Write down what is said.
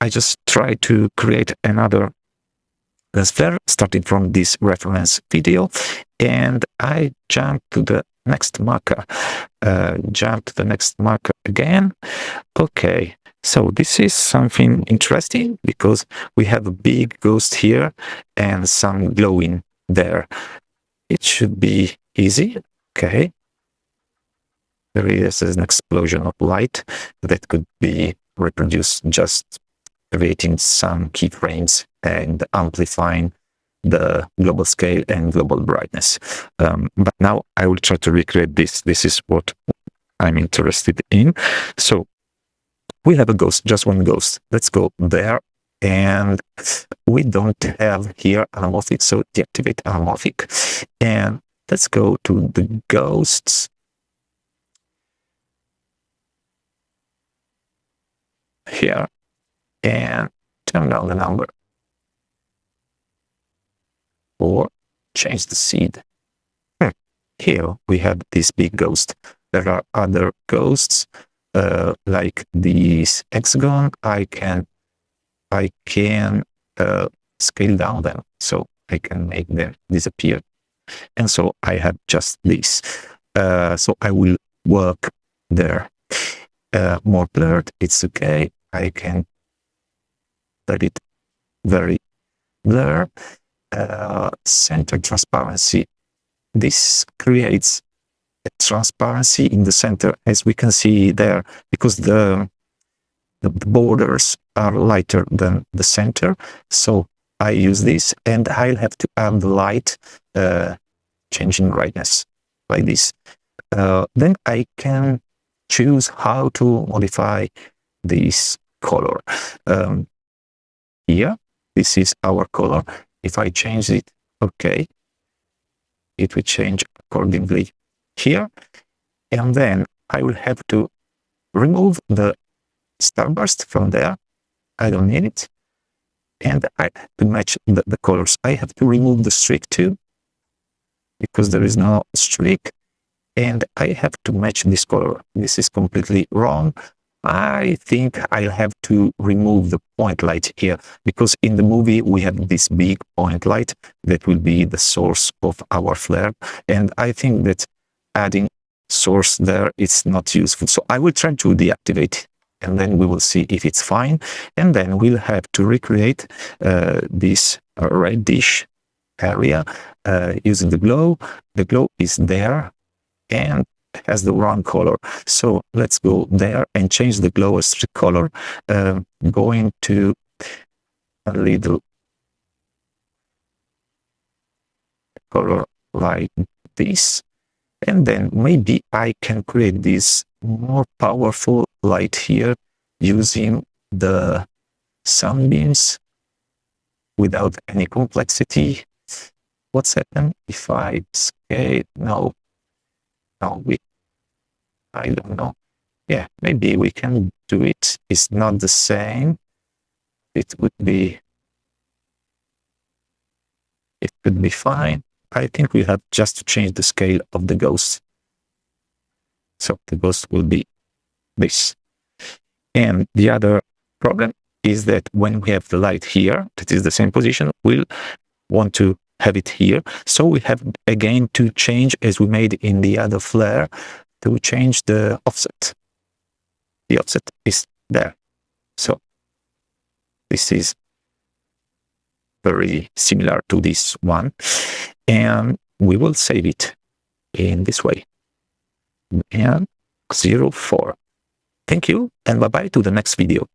I just try to create another sphere starting from this reference video, and I jump to the next marker. Jump to the next marker again. Okay, so this is something interesting because we have a big ghost here and some glowing there. It should be easy. Okay. There is an explosion of light that could be reproduced just creating some keyframes and amplifying the global scale and global brightness. But now I will try to recreate this. This is what I'm interested in. So we have a ghost, just one ghost. Let's go there. And we don't have here anamorphic, so deactivate anamorphic. And let's go to the ghosts. Here. And turn down the number. Or change the seed. Here we have this big ghost. There are other ghosts like this hexagon. I can scale down them so I can make them disappear. And so I have just this. So I will work there. More blurred, it's okay. I can let it very blur. Center transparency. This creates a transparency in the center, as we can see there, because the borders are lighter than the center. So I use this, and I'll have to add the light, changing brightness like this. Then I can choose how to modify this color. Here, this is our color. If I change it, okay, it will change accordingly here. And then I will have to remove the starburst from there. I don't need it. And to match the colors, I have to remove the streak too, because there is no streak. And I have to match this color. This is completely wrong. I think I'll have to remove the point light here, because in the movie we have this big point light that will be the source of our flare. And I think that adding source there is not useful. So I will try to deactivate, and then we will see if it's fine. And then we'll have to recreate this reddish area using the glow. The glow is there and has the wrong color. So let's go there and change the glow streak color, going to a little color like this. And then maybe I can create this more powerful light here using the sunbeams without any complexity. What's happened if I scale? No, I don't know. Yeah, maybe we can do it. It's not the same. It could be fine. I think we have just to change the scale of the ghost. So the ghost will be this. And the other problem is that when we have the light here, that is the same position, we'll want to have it here. So we have again to change, as we made in the other flare, to change the offset. The offset is there. So this is very similar to this one. And we will save it in this way. And 04. Thank you, and bye-bye to the next video.